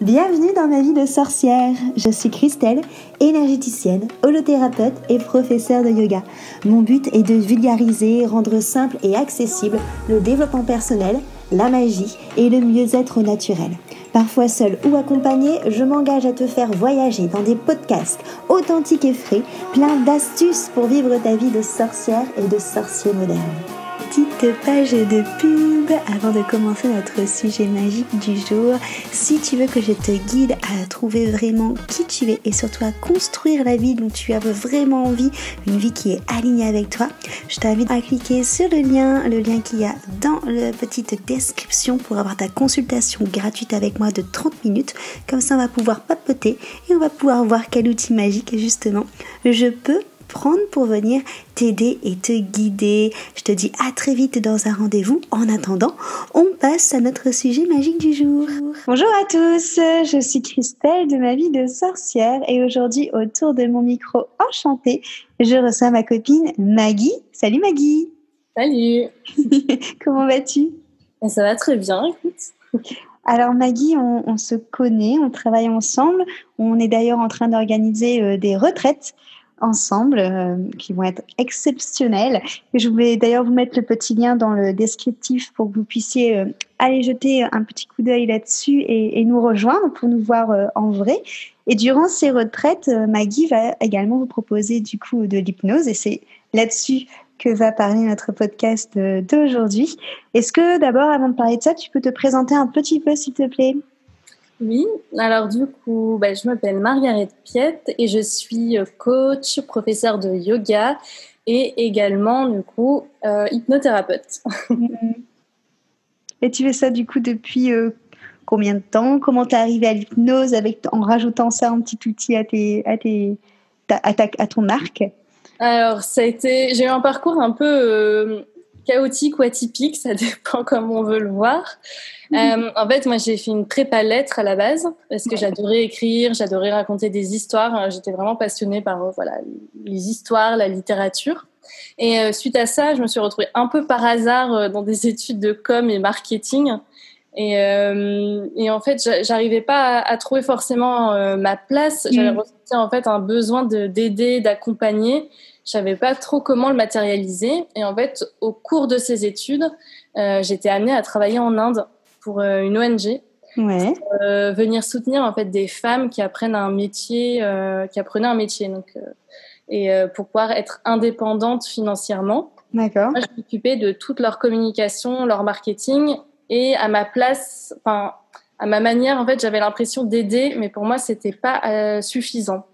Bienvenue dans ma vie de sorcière. Je suis Christelle, énergéticienne, holothérapeute et professeure de yoga. Mon but est de vulgariser, rendre simple et accessible le développement personnel, la magie et le mieux-être naturel. Parfois seule ou accompagnée, je m'engage à te faire voyager dans des podcasts authentiques et frais, plein d'astuces pour vivre ta vie de sorcière et de sorcier moderne. Petite page de pub avant de commencer notre sujet magique du jour. Si tu veux que je te guide à trouver vraiment qui tu es et surtout à construire la vie dont tu as vraiment envie, une vie qui est alignée avec toi, je t'invite à cliquer sur le lien qu'il y a dans la petite description pour avoir ta consultation gratuite avec moi de 30 minutes. Comme ça, on va pouvoir papoter et on va pouvoir voir quel outil magique justement je peux prendre pour venir t'aider et te guider. Je te dis à très vite dans un rendez-vous. En attendant, on passe à notre sujet magique du jour. Bonjour à tous, je suis Christelle de ma vie de sorcière et aujourd'hui autour de mon micro enchanté, je reçois ma copine Maggie. Salut Maggie. Salut. Comment vas-tu? Ça va très bien, écoute. Alors Maggie, on se connaît, on travaille ensemble. On est d'ailleurs en train d'organiser des retraites ensemble, qui vont être exceptionnelles. Et je voulais d'ailleurs vous mettre le petit lien dans le descriptif pour que vous puissiez aller jeter un petit coup d'œil là-dessus et nous rejoindre pour nous voir en vrai. Et durant ces retraites, Maggie va également vous proposer du coup de l'hypnose et c'est là-dessus que va parler notre podcast d'aujourd'hui. Est-ce que d'abord, avant de parler de ça, tu peux te présenter un petit peu, s'il te plaît ? Oui, alors du coup, je m'appelle Margaret Piette et je suis coach, professeure de yoga et également du coup hypnothérapeute. Et tu fais ça du coup depuis combien de temps? Comment t'es arrivée à l'hypnose en rajoutant ça un petit outil à ton arc? Alors j'ai eu un parcours un peu chaotique ou atypique, ça dépend comment on veut le voir. En fait, moi, j'ai fait une prépa lettres à la base parce que j'adorais écrire, j'adorais raconter des histoires. J'étais vraiment passionnée par les histoires, la littérature. Et suite à ça, je me suis retrouvée un peu par hasard dans des études de com et marketing. Et en fait, j'arrivais pas à trouver forcément ma place. J'avais ressenti en fait un besoin d'aider, d'accompagner. Je savais pas trop comment le matérialiser. Et en fait, au cours de ces études, j'étais amenée à travailler en Inde pour une ONG, pour venir soutenir en fait des femmes qui apprenaient un métier, donc pour pouvoir être indépendantes financièrement. D'accord. Moi, je m'occupais de toute leur communication, leur marketing, et à ma place, à ma manière, en fait, j'avais l'impression d'aider, mais pour moi, c'était pas suffisant.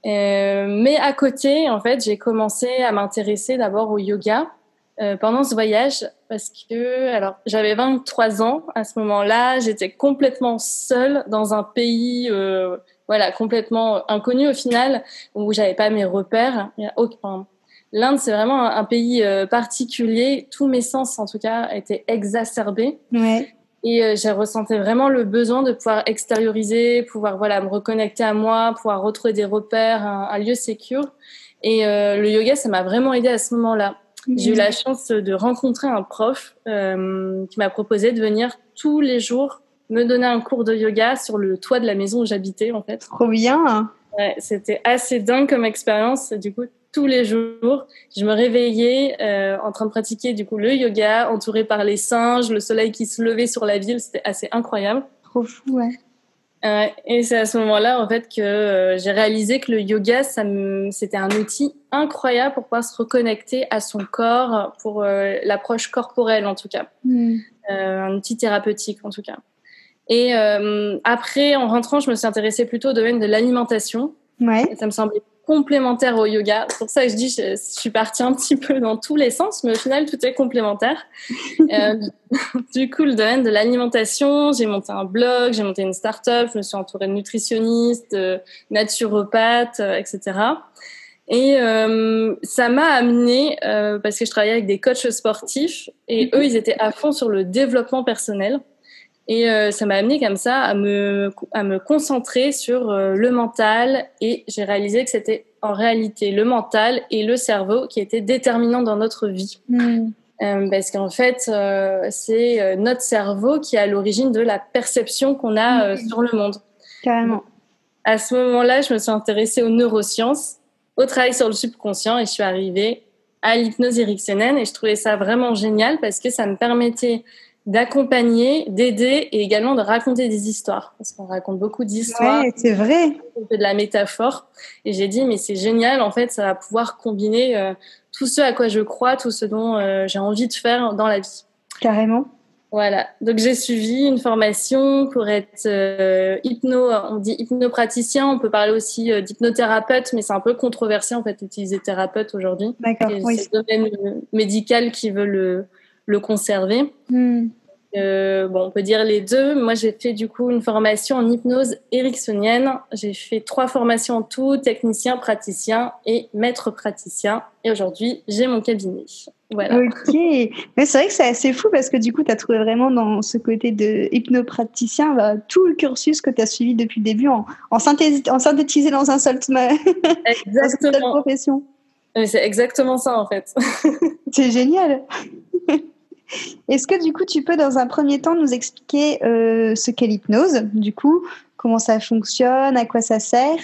Mais à côté, en fait, j'ai commencé à m'intéresser d'abord au yoga pendant ce voyage parce que, alors, j'avais 23 ans à ce moment-là, j'étais complètement seule dans un pays, complètement inconnu au final, où j'avais pas mes repères. L'Inde, c'est vraiment un pays particulier. Tous mes sens, en tout cas, étaient exacerbés. Ouais. Et j'ai ressenti vraiment le besoin de pouvoir extérioriser, pouvoir me reconnecter à moi, pouvoir retrouver des repères, un lieu sécure. Et le yoga, ça m'a vraiment aidée à ce moment-là. J'ai eu la chance de rencontrer un prof qui m'a proposé de venir tous les jours me donner un cours de yoga sur le toit de la maison où j'habitais, en fait. Trop bien. Ouais, c'était assez dingue comme expérience. Du coup, tous les jours, je me réveillais en train de pratiquer du coup le yoga, entourée par les singes, le soleil qui se levait sur la ville, c'était assez incroyable. Trop fou, ouais. Et c'est à ce moment-là en fait que j'ai réalisé que le yoga, c'était un outil incroyable pour pouvoir se reconnecter à son corps, pour l'approche corporelle en tout cas, un outil thérapeutique en tout cas. Et après, en rentrant, je me suis intéressée plutôt au domaine de l'alimentation. Ouais. Et ça me semblait complémentaire au yoga. C'est pour ça que je suis partie un petit peu dans tous les sens, mais au final, tout est complémentaire. Du coup, le domaine de l'alimentation, j'ai monté un blog, j'ai monté une start-up, je me suis entourée de nutritionnistes, naturopathes, etc. Et ça m'a amenée, parce que je travaillais avec des coachs sportifs, et eux, ils étaient à fond sur le développement personnel. Et ça m'a amenée comme ça à me concentrer sur le mental, et j'ai réalisé que c'était en réalité le mental et le cerveau qui étaient déterminants dans notre vie. Parce qu'en fait, c'est notre cerveau qui est à l'origine de la perception qu'on a sur le monde. Carrément. À ce moment-là, je me suis intéressée aux neurosciences, au travail sur le subconscient, et je suis arrivée à l'hypnose ericksonienne, et je trouvais ça vraiment génial parce que ça me permettait d'accompagner, d'aider et également de raconter des histoires. Parce qu'on raconte beaucoup d'histoires. Ouais, c'est vrai. On fait de la métaphore. Et j'ai dit, mais c'est génial, en fait, ça va pouvoir combiner tout ce à quoi je crois, tout ce dont j'ai envie de faire dans la vie. Carrément. Voilà. Donc, j'ai suivi une formation pour être on dit hypnopraticien. On peut parler aussi d'hypnothérapeute, mais c'est un peu controversé, en fait, d'utiliser thérapeute aujourd'hui. D'accord, oui. C'est le domaine médical qui veut le conserver. On peut dire les deux. Moi, j'ai fait du coup une formation en hypnose ericksonienne. J'ai fait 3 formations en tout, technicien, praticien et maître praticien. Et aujourd'hui, j'ai mon cabinet. Voilà. Ok. Mais c'est vrai que c'est assez fou parce que du coup, tu as trouvé vraiment dans ce côté de hypnopraticien tout le cursus que tu as suivi depuis le début en synthétisé dans un seul, dans une seule profession. C'est exactement ça en fait. C'est génial. Est-ce que du coup, tu peux dans un premier temps nous expliquer ce qu'est l'hypnose, du coup, comment ça fonctionne, à quoi ça sert,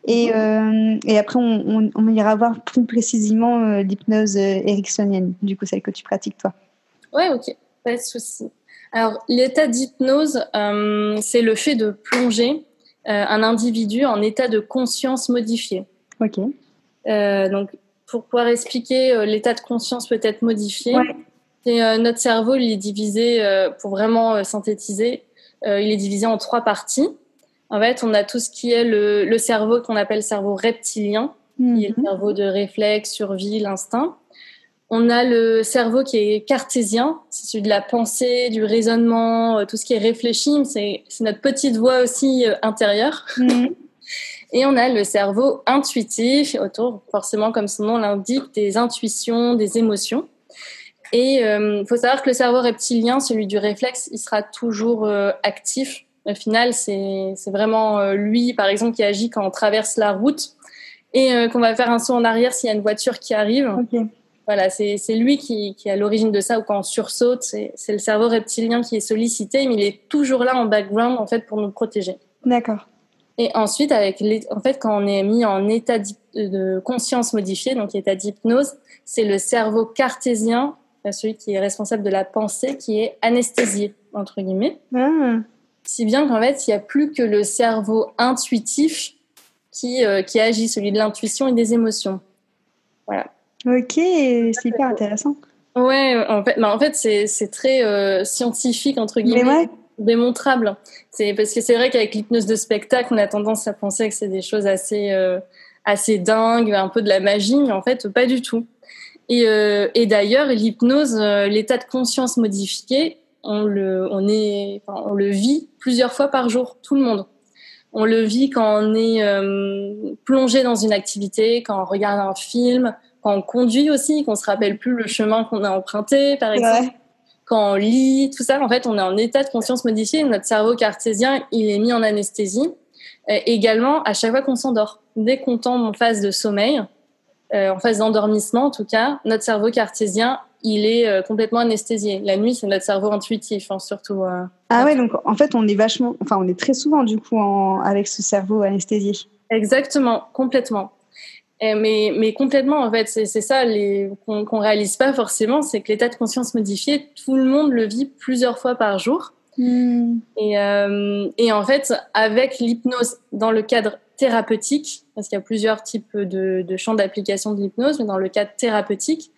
et après on ira voir plus précisément l'hypnose ericksonienne, du coup celle que tu pratiques toi. Ouais, ok, pas de souci. Alors l'état d'hypnose, c'est le fait de plonger un individu en état de conscience modifié. Ok. Donc pour pouvoir expliquer l'état de conscience peut être modifié. Ouais. Et notre cerveau, il est divisé, pour vraiment synthétiser, il est divisé en 3 parties. En fait, on a tout ce qui est le cerveau qu'on appelle cerveau reptilien, qui est le cerveau de réflexe, survie, l'instinct. On a le cerveau qui est cartésien, c'est celui de la pensée, du raisonnement, tout ce qui est réfléchi, c'est notre petite voix aussi intérieure. Et on a le cerveau intuitif, autour, forcément, comme son nom l'indique, des intuitions, des émotions. Et faut savoir que le cerveau reptilien, celui du réflexe, il sera toujours actif. Au final, c'est vraiment lui, par exemple, qui agit quand on traverse la route et qu'on va faire un saut en arrière s'il y a une voiture qui arrive. Okay. Voilà, c'est lui qui est à l'origine de ça, ou quand on sursaute, c'est le cerveau reptilien qui est sollicité, mais il est toujours là en background en fait pour nous protéger. D'accord. Et ensuite, en fait, quand on est mis en état de conscience modifiée, donc état d'hypnose, c'est le cerveau cartésien, celui qui est responsable de la pensée, qui est anesthésié, entre guillemets. Si bien qu'en fait, il n'y a plus que le cerveau intuitif qui agit, celui de l'intuition et des émotions. Voilà. Ok, c'est hyper intéressant. Ouais, en fait c'est très scientifique, entre guillemets, démontrable. C'est parce que c'est vrai qu'avec l'hypnose de spectacle, on a tendance à penser que c'est des choses assez dingues, un peu de la magie, mais en fait, pas du tout. Et d'ailleurs, l'hypnose, l'état de conscience modifié, on le vit plusieurs fois par jour, tout le monde. On le vit quand on est plongé dans une activité, quand on regarde un film, quand on conduit aussi, qu'on se rappelle plus le chemin qu'on a emprunté, par exemple. Quand on lit, tout ça, en fait, on est en état de conscience modifié. Notre cerveau cartésien, il est mis en anesthésie. Également, à chaque fois qu'on s'endort, dès qu'on tombe en phase de sommeil, en phase d'endormissement en tout cas, notre cerveau cartésien, il est complètement anesthésié. La nuit, c'est notre cerveau intuitif, surtout. Ouais, donc en fait, on est très souvent du coup avec ce cerveau anesthésié. Exactement, complètement. Mais complètement, en fait, c'est ça qu'on réalise pas forcément, c'est que l'état de conscience modifié, tout le monde le vit plusieurs fois par jour. Et en fait, avec l'hypnose dans le cadre thérapeutique, parce qu'il y a plusieurs types de champs d'application de l'hypnose, mais dans le cadre thérapeutique,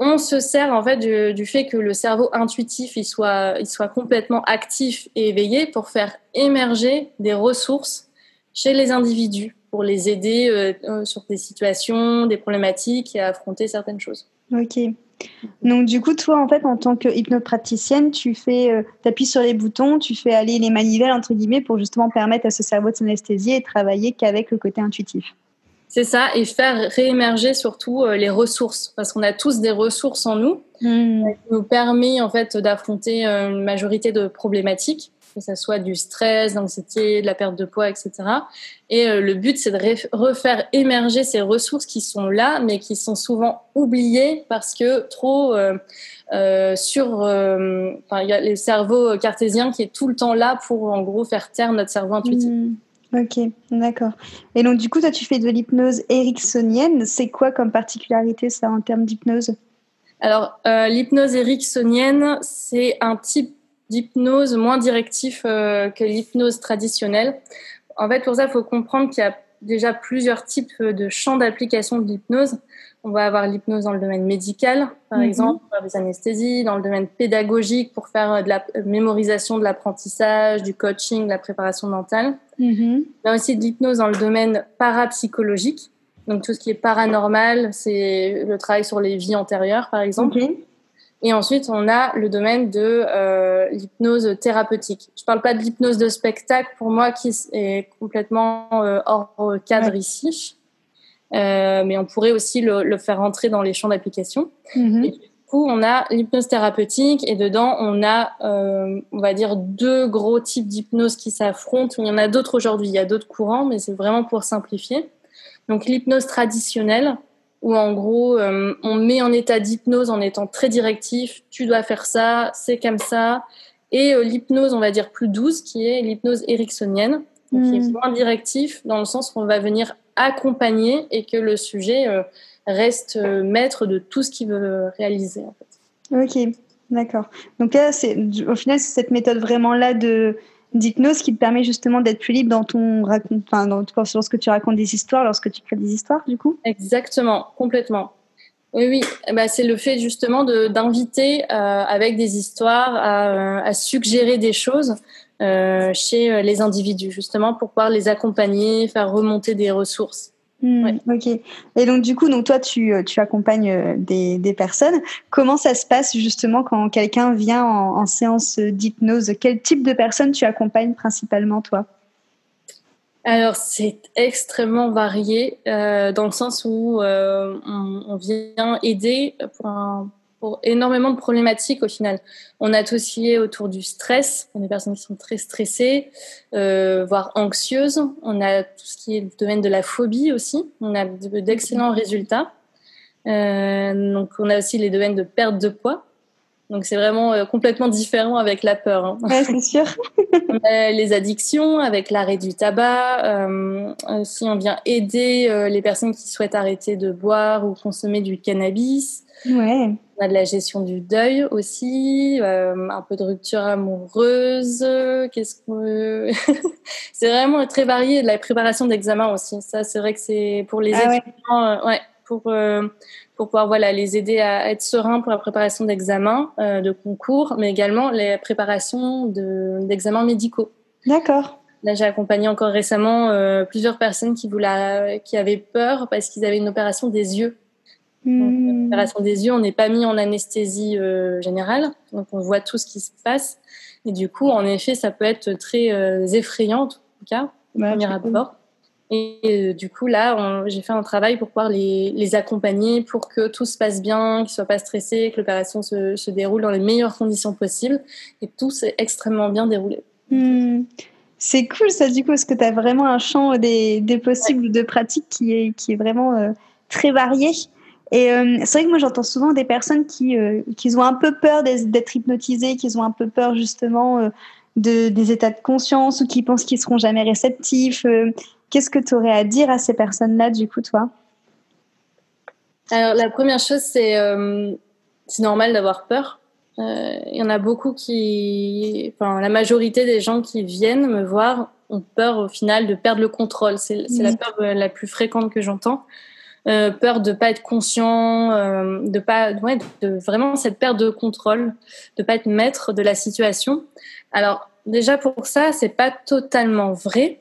on se sert en fait du fait que le cerveau intuitif il soit complètement actif et éveillé pour faire émerger des ressources chez les individus pour les aider sur des situations, des problématiques et à affronter certaines choses. Ok. Donc du coup, toi, en fait, en tant que hypnopraticienne, tu appuies sur les boutons, tu fais aller les manivelles entre guillemets pour justement permettre à ce cerveau de s'anesthésier et travailler qu'avec le côté intuitif. C'est ça, et faire réémerger surtout les ressources, parce qu'on a tous des ressources en nous, qui nous permet en fait d'affronter une majorité de problématiques, que ce soit du stress, de l'anxiété, de la perte de poids, etc. Et le but, c'est de refaire émerger ces ressources qui sont là, mais qui sont souvent oubliées parce que trop il y a le cerveau cartésien qui est tout le temps là pour en gros faire taire notre cerveau intuitif. Ok, d'accord. Et donc du coup, toi, tu fais de l'hypnose ericksonienne. C'est quoi comme particularité ça en termes d'hypnose? Alors, l'hypnose ericksonienne, c'est un type d'hypnose moins directif que l'hypnose traditionnelle. En fait, pour ça, il faut comprendre qu'il y a déjà plusieurs types de champs d'application de l'hypnose. On va avoir l'hypnose dans le domaine médical, par exemple, pour faire des anesthésies, dans le domaine pédagogique, pour faire de la mémorisation, de l'apprentissage, du coaching, de la préparation mentale. Il y a aussi de l'hypnose dans le domaine parapsychologique. Donc, tout ce qui est paranormal, c'est le travail sur les vies antérieures, par exemple. Et ensuite, on a le domaine de l'hypnose thérapeutique. Je ne parle pas de l'hypnose de spectacle, pour moi, qui est complètement hors cadre ici. Mais on pourrait aussi le faire rentrer dans les champs d'application. Et du coup, on a l'hypnose thérapeutique et dedans, on a, on va dire, 2 gros types d'hypnose qui s'affrontent. Il y en a d'autres aujourd'hui, il y a d'autres courants, mais c'est vraiment pour simplifier. Donc, l'hypnose traditionnelle, où en gros, on met en état d'hypnose en étant très directif, tu dois faire ça, c'est comme ça. Et l'hypnose, on va dire, plus douce, qui est l'hypnose ericksonienne, qui est moins directif, dans le sens où on va venir accompagner et que le sujet reste maître de tout ce qu'il veut réaliser. En fait. Ok, d'accord. Donc là, au final, c'est cette méthode vraiment-là d'hypnose qui te permet justement d'être plus libre dans ton lorsque tu racontes des histoires, lorsque tu crées des histoires, du coup. Exactement, complètement. Oui. Bah, c'est le fait justement d'inviter avec des histoires à suggérer des choses chez les individus, justement pour pouvoir les accompagner, faire remonter des ressources. Ok. Et donc du coup, toi, tu accompagnes des personnes. Comment ça se passe justement quand quelqu'un vient en séance d'hypnose? Quel type de personnes tu accompagnes principalement, toi? Alors, c'est extrêmement varié dans le sens où on vient aider pour énormément de problématiques au final. On a tout ce qui est autour du stress, on a des personnes qui sont très stressées, voire anxieuses. On a tout ce qui est le domaine de la phobie aussi. On a d'excellents résultats. Donc, on a aussi les domaines de perte de poids. Donc, c'est vraiment complètement différent avec la peur. Hein. Ouais, c'est sûr. Les addictions, avec l'arrêt du tabac. Si on vient aider les personnes qui souhaitent arrêter de boire ou consommer du cannabis. Ouais. On a de la gestion du deuil aussi, un peu de rupture amoureuse. C'est vraiment très varié. De la préparation d'examen aussi. Ça, c'est vrai que c'est pour les étudiants. Pour pouvoir les aider à être sereins pour la préparation d'examens, de concours, mais également les préparations d'examens médicaux. D'accord. Là, j'ai accompagné encore récemment plusieurs personnes qui avaient peur parce qu'ils avaient une opération des yeux. Donc, l'opération des yeux, on n'est pas mis en anesthésie générale, donc on voit tout ce qui se passe. Et du coup, en effet, ça peut être très effrayant, en tout cas, au premier abord. Et du coup, là, j'ai fait un travail pour pouvoir les accompagner pour que tout se passe bien, qu'ils ne soient pas stressés, que l'opération se déroule dans les meilleures conditions possibles. Et tout s'est extrêmement bien déroulé. C'est cool ça, du coup, parce que tu as vraiment un champ des possibles de pratique qui est vraiment très varié. Et c'est vrai que moi, j'entends souvent des personnes qui ont un peu peur d'être hypnotisées, qui ont un peu peur justement des états de conscience ou qui pensent qu'ils seront jamais réceptifs. Qu'est-ce que tu aurais à dire à ces personnes-là, du coup, toi? Alors, la première chose, c'est normal d'avoir peur. Il y en a beaucoup la majorité des gens qui viennent me voir ont peur au final de perdre le contrôle. C'est la peur la plus fréquente que j'entends. Peur de pas être conscient, de vraiment cette perte de contrôle, de pas être maître de la situation. Alors déjà pour ça, c'est pas totalement vrai,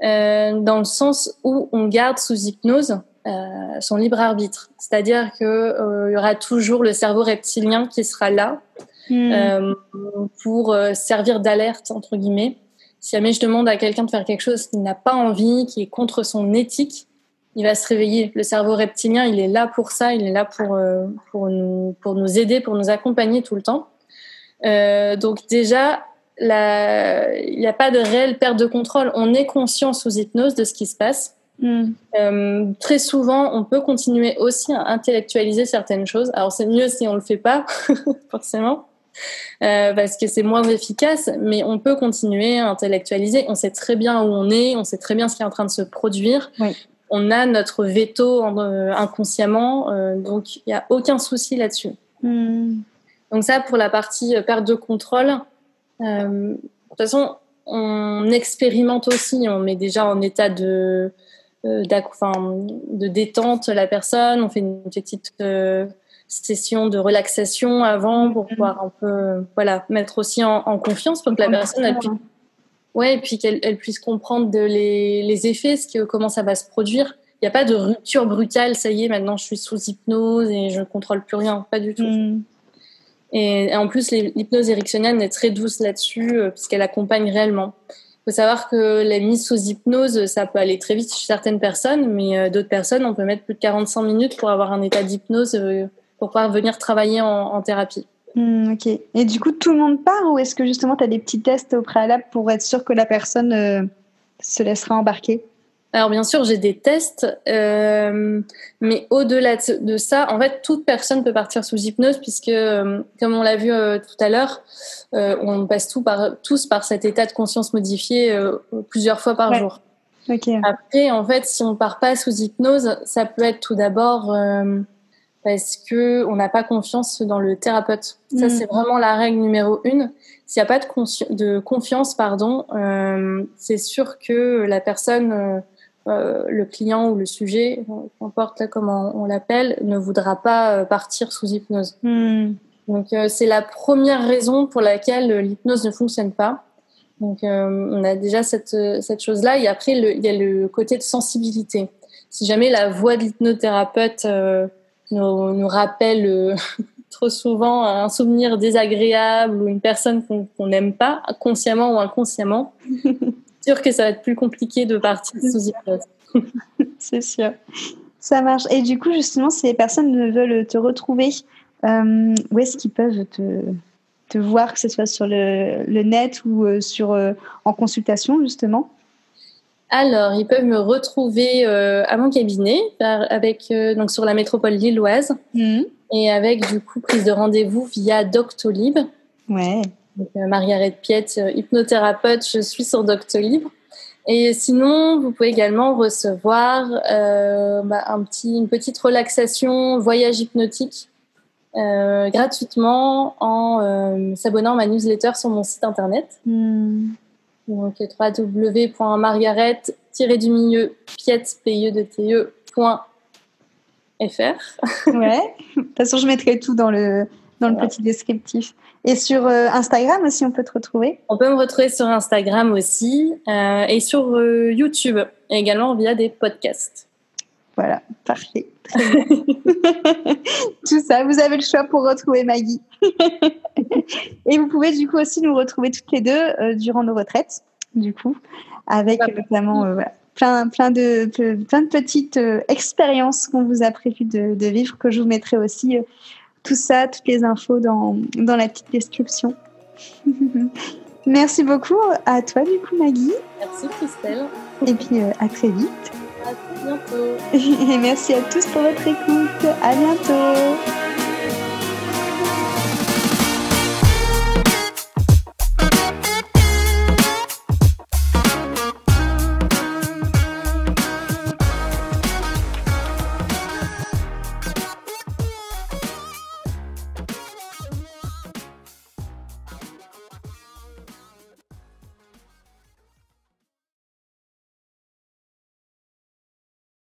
dans le sens où on garde sous hypnose son libre arbitre. C'est-à-dire que il y aura toujours le cerveau reptilien qui sera là pour servir d'alerte entre guillemets. Si jamais je demande à quelqu'un de faire quelque chose qu'il n'a pas envie, qui est contre son éthique, il va se réveiller. Le cerveau reptilien, il est là pour ça, il est là pour nous aider, pour nous accompagner tout le temps. Donc déjà, il n'y a pas de réelle perte de contrôle. On est conscient sous hypnose de ce qui se passe. Très souvent, on peut continuer aussi à intellectualiser certaines choses. Alors c'est mieux si on le fait pas, forcément, parce que c'est moins efficace, mais on peut continuer à intellectualiser. On sait très bien où on est, on sait très bien ce qui est en train de se produire. Oui. On a notre veto inconsciemment, donc il n'y a aucun souci là-dessus. Donc ça, pour la partie perte de contrôle, de toute façon, on expérimente aussi, on met déjà en état de détente la personne, on fait une petite session de relaxation avant pour pouvoir un peu mettre aussi en confiance pour que la personne et puis qu'elle puisse comprendre les effets, comment ça va se produire. Il n'y a pas de rupture brutale, ça y est, maintenant je suis sous hypnose et je ne contrôle plus rien, pas du tout. Et en plus, l'hypnose ericksonienne est très douce là-dessus, puisqu'elle accompagne réellement. Il faut savoir que la mise sous hypnose, ça peut aller très vite chez certaines personnes, mais d'autres personnes, on peut mettre plus de 45 minutes pour avoir un état d'hypnose, pour pouvoir venir travailler en thérapie. Ok. Et du coup, tout le monde part, ou est-ce que justement tu as des petits tests au préalable pour être sûr que la personne se laissera embarquer ? Alors bien sûr, j'ai des tests, mais au-delà de ça, en fait, toute personne peut partir sous hypnose puisque, comme on l'a vu tout à l'heure, on passe tous par cet état de conscience modifié plusieurs fois par jour. Okay. Après, en fait, si on part pas sous hypnose, ça peut être tout d'abord parce que on n'a pas confiance dans le thérapeute. Ça, c'est vraiment la règle numéro 1. S'il n'y a pas de confiance, c'est sûr que la personne... le client ou le sujet, peu importe là comment on l'appelle, ne voudra pas partir sous hypnose. Donc c'est la première raison pour laquelle l'hypnose ne fonctionne pas. Donc on a déjà cette chose-là, et après il y a le côté de sensibilité. Si jamais la voix de l'hypnothérapeute nous rappelle trop souvent un souvenir désagréable ou une personne qu'on n'aime pas, consciemment ou inconsciemment, sûr que ça va être plus compliqué de partir sous hypnose. C'est sûr. Ça marche. Et du coup, justement, si les personnes veulent te retrouver, où est-ce qu'ils peuvent te voir, que ce soit sur le net ou en consultation, justement ? Alors, ils peuvent me retrouver à mon cabinet, donc sur la métropole lilloise, et avec du coup prise de rendez-vous via Doctolib. Ouais. Donc, Margaret Piette, hypnothérapeute, je suis sur Doctolib. Et sinon, vous pouvez également recevoir une petite relaxation, voyage hypnotique, gratuitement en s'abonnant à ma newsletter sur mon site internet. Donc www.margaret-piette.fr. Ouais. De toute façon, je mettrai tout dans le petit descriptif. Et sur Instagram aussi, on peut te retrouver ? On peut me retrouver sur Instagram aussi et sur YouTube, et également via des podcasts. Voilà, parfait. Très bien. Tout ça, vous avez le choix pour retrouver Maggie. Et vous pouvez du coup aussi nous retrouver toutes les deux durant nos retraites, du coup, avec notamment plein de petites expériences qu'on vous a prévu de vivre, que je vous mettrai aussi... tout ça, toutes les infos dans la petite description. Merci beaucoup à toi, du coup, Maggie. Merci, Christelle. Et puis, à très vite. À très bientôt. Et merci à tous pour votre écoute. À bientôt.